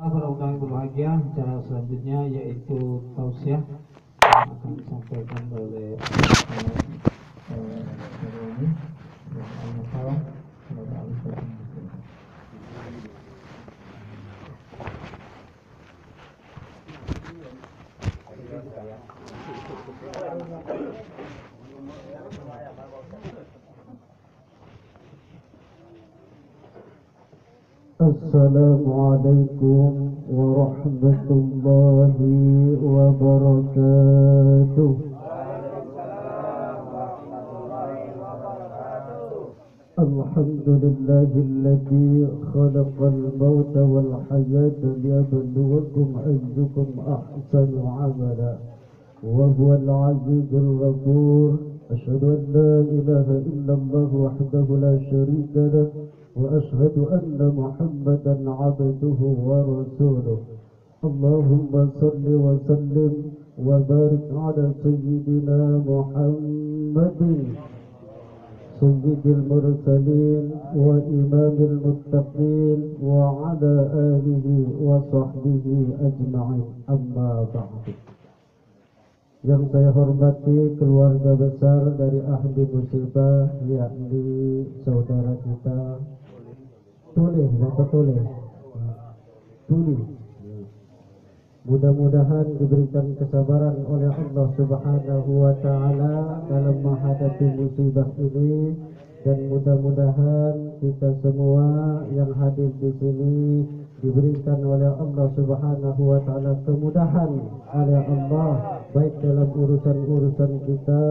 Para undangan berbahagia, acara selanjutnya yaitu tausiah yang akan disampaikan oleh Roni dan Al-Musalam kepada Al-Fatihah. Assalamualaikum warahmatullahi wabarakatuh. Alhamdulillahilladzi khalaqal mauta wal hayata liyabluwakum ayyukum ahsanu amala wa huwal azizul ghafur. Asyhadu an la ilaha illallah wahdahu la syarika lahu وأشهد أن محمدا عبده ورسوله. اللهم صل وسلم وبارك على سيدنا محمد سيد المرسلين وإمام المتقين وعلى آله وصحبه أجمعين. أما بعد. Yang saya hormati keluarga besar dari ahli musibah, yakni saudara kita Tuli, Bapak Tuli. Mudah-mudahan diberikan kesabaran oleh Allah Subhanahu wa Ta'ala dalam menghadapi musibah ini, dan mudah-mudahan kita semua yang hadir di sini diberikan oleh Allah Subhanahu wa Ta'ala kemudahan oleh Allah, baik dalam urusan-urusan kita,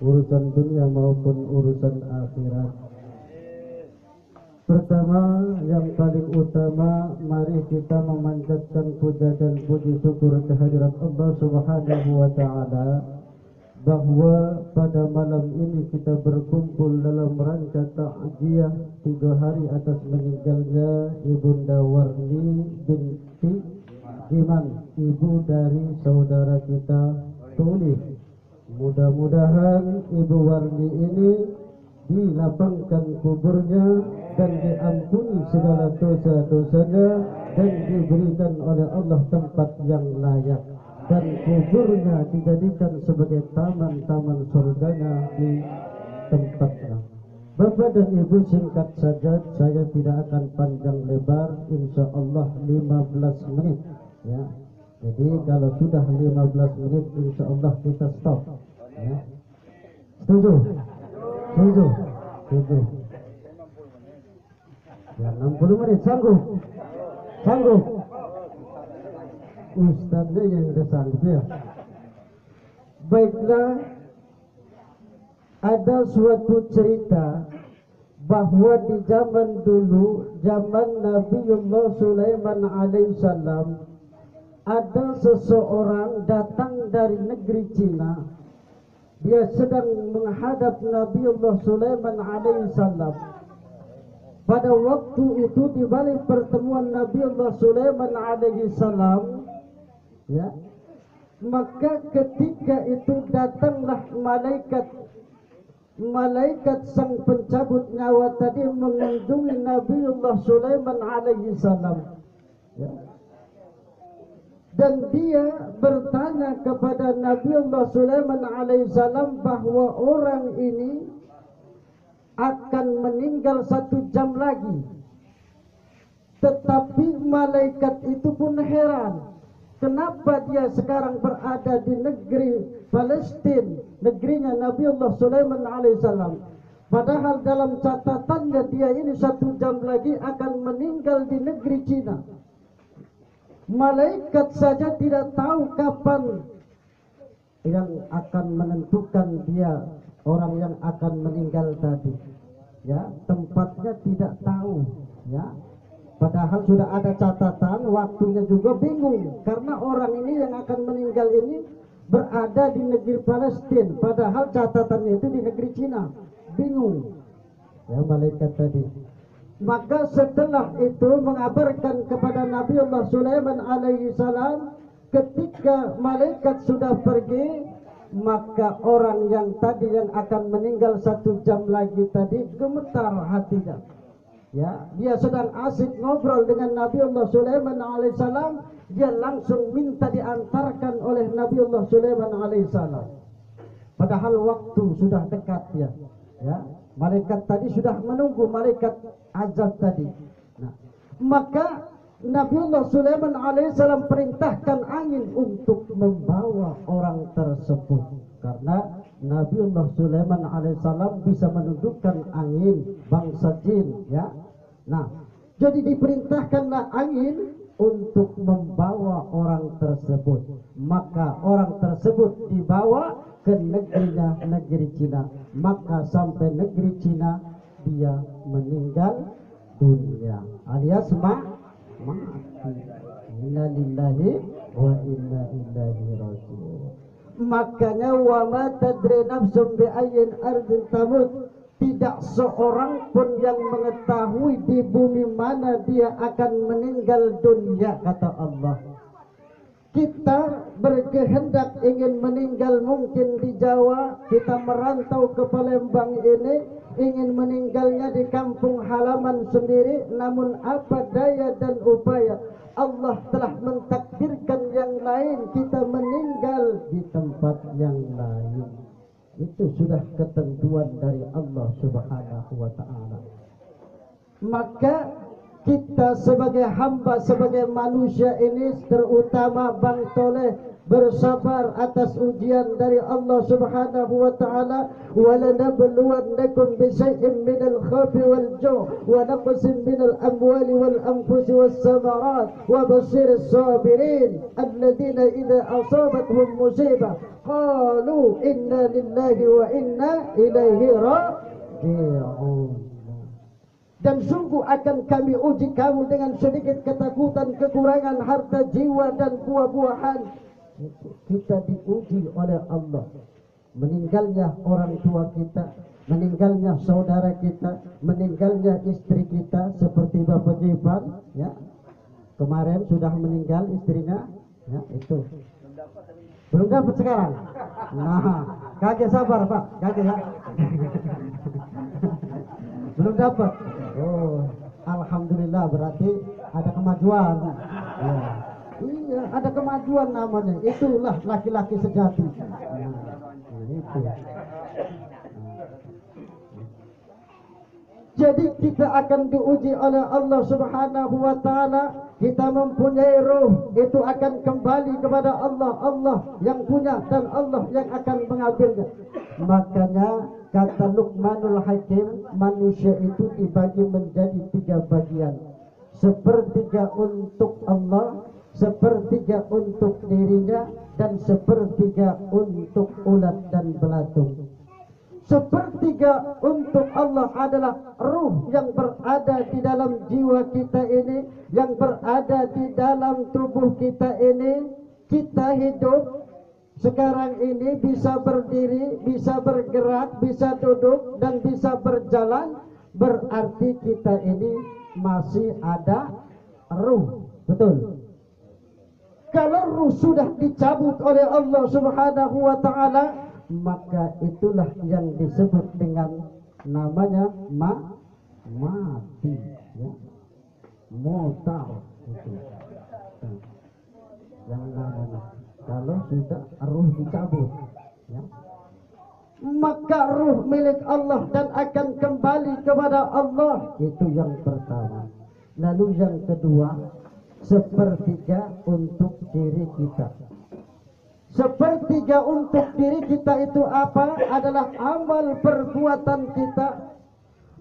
urusan dunia maupun urusan akhirat. Pertama, yang paling utama, mari kita memanjatkan puja dan puji syukur kehadirat Allah Subhanahu wa Ta'ala bahwa pada malam ini kita berkumpul dalam rangka takziah 3 hari atas meninggalnya Ibunda Warni binti Giman, ibu dari saudara kita Tuli. Mudah-mudahan Ibu Warni ini dilapangkan kuburnya dan diampuni segala dosa-dosanya, dan diberikan oleh Allah tempat yang layak, dan kuburnya dijadikan sebagai taman-taman surganya di tempatnya. Bapak dan Ibu, singkat saja, saya tidak akan panjang lebar, insya Allah 15 menit ya. Jadi kalau sudah 15 menit insya Allah kita stop ya. Setuju? Setuju? Setuju. Ya, 60 menit sanggup? Sanggup? Ustaznya yang udah sanggup ya. Baiklah, ada suatu cerita bahwa di zaman dulu, zaman Nabiullah Sulaiman alaihissalam, ada seseorang datang dari negeri Cina. Dia sedang menghadap Nabiullah Sulaiman alaihissalam. Pada waktu itu di balik pertemuan Nabiullah Sulaiman alaihissalam, ya, maka ketika itu datanglah malaikat sang pencabut nyawa tadi mengunjungi Nabiullah Sulaiman alaihissalam, ya. Dan dia bertanya kepada Nabiullah Sulaiman alaihissalam bahwa orang ini akan meninggal 1 jam lagi. Tetapi malaikat itu pun heran, kenapa dia sekarang berada di negeri Palestina, negerinya Nabiullah Sulaiman alaihissalam, padahal dalam catatannya dia ini 1 jam lagi akan meninggal di negeri Cina. Malaikat saja tidak tahu kapan yang akan menentukan dia orang yang akan meninggal tadi, ya, tempatnya tidak tahu, ya. Padahal sudah ada catatan, waktunya juga bingung, karena orang ini yang akan meninggal ini berada di negeri Palestina, padahal catatannya itu di negeri Cina. Bingung, ya, malaikat tadi. Maka setelah itu mengabarkan kepada Nabiullah Sulaiman alaihissalam, ketika malaikat sudah pergi, maka orang yang tadi yang akan meninggal 1 jam lagi tadi gemetar hatinya. ya, dia sedang asik ngobrol dengan Nabiullah Sulaiman alaihissalam, dia langsung minta diantarkan oleh Nabiullah Sulaiman alaihissalam. Padahal waktu sudah dekat ya. Malaikat tadi sudah menunggu, malaikat azab tadi. Nah, maka Nabiullah Sulaiman alaihissalam perintahkan angin untuk membawa orang tersebut, karena Nabiullah Sulaiman alaihissalam bisa menundukkan angin bangsa jin ya. Nah, jadi diperintahkanlah angin untuk membawa orang tersebut. Maka orang tersebut dibawa ke negerinya, negeri Cina. Maka sampai negeri Cina dia meninggal dunia, alias mati. Inna lillahi wa inna ilaihi raji'un. Makanya wa ma tadri nafsum bi ayyin ardin tamut, tidak seorang pun yang mengetahui di bumi mana dia akan meninggal dunia, kata Allah. Kita berkehendak ingin meninggal mungkin di Jawa, kita merantau ke Palembang ini, ingin meninggalnya di kampung halaman sendiri, namun apa daya dan upaya, Allah telah mentakdirkan yang lain, kita meninggal di tempat yang lain. Itu sudah ketentuan dari Allah Subhanahu wa ta'ala. Maka kita sebagai hamba, sebagai manusia ini, terutama Bang Toleh, bersabar atas ujian dari Allah Subhanahu wa ta'ala. Walanabluwannakum bisyai'in minal khawfi wal ju' wa naqsin minal amwali wal anfusi was samarat wa basyiris sabirin alladhina idza asabatuhum musibah qalu inna lillahi wa inna ilaihi raji'un. Dan sungguh akan kami uji kamu dengan sedikit ketakutan, kekurangan harta jiwa dan buah-buahan. Kita diuji oleh Allah. Meninggalnya orang tua kita, meninggalnya saudara kita, meninggalnya istri kita, seperti Bapak Jipan ya. Kemarin sudah meninggal istrinya ya, itu. Belum dapat sekarang. Nah, kakek sabar Pak, kakek ya. Belum dapat. Oh, alhamdulillah, berarti ada kemajuan. Ya. Iya, ada kemajuan namanya. Itulah laki-laki sejati. Nah, itu. Jadi kita akan diuji oleh Allah Subhanahu wa ta'ala. Kita mempunyai ruh, itu akan kembali kepada Allah. Allah yang punya dan Allah yang akan mengambilnya. Makanya kata Luqmanul Hakim, manusia itu dibagi menjadi 3 bagian. Sepertiga untuk Allah, sepertiga untuk dirinya, dan sepertiga untuk ulat dan belatung. Sepertiga untuk Allah adalah ruh yang berada di dalam jiwa kita ini, yang berada di dalam tubuh kita ini. Kita hidup sekarang ini bisa berdiri, bisa bergerak, bisa duduk, dan bisa berjalan. Berarti kita ini masih ada ruh. Betul? Kalau ruh sudah dicabut oleh Allah Subhanahu wa ta'ala, maka itulah yang disebut dengan namanya mati ya. Motar itu. Yang namanya kalau sudah ruh dicabut ya. Maka ruh milik Allah dan akan kembali kepada Allah. Itu yang pertama. Lalu yang kedua, sepertiga untuk diri kita. Sepertiga untuk diri kita itu apa? Adalah amal perbuatan kita.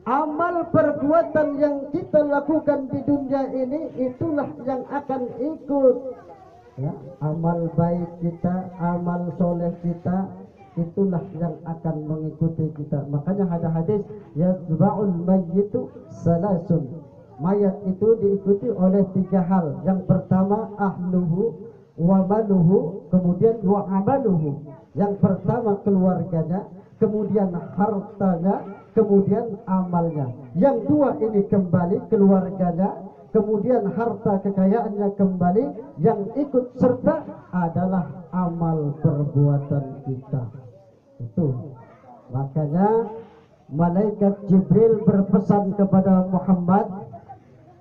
Amal perbuatan yang kita lakukan di dunia ini, itulah yang akan ikut ya. Amal baik kita, amal soleh kita, itulah yang akan mengikuti kita. Makanya ada hadis, yatba'ul mayyitu salasun. Mayat itu diikuti oleh 3 hal. Yang pertama ahluhu wa maluhu, kemudian wa amaluhu. Yang pertama keluarganya, kemudian hartanya, kemudian amalnya. Yang 2 ini kembali, keluarganya, kemudian harta kekayaannya kembali. Yang ikut serta adalah amal perbuatan kita. Itu makanya malaikat Jibril berpesan kepada Muhammad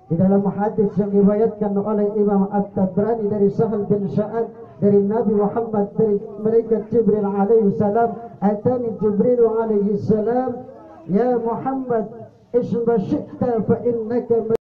di dalam hadis yang diriwayatkan oleh Imam At-Tabrani dari Sahal bin Sa'ad dari Nabi Muhammad dari malaikat Jibril alaihi salam, atani Jibril alaihi salam, ya Muhammad isma syi'ta fa innaka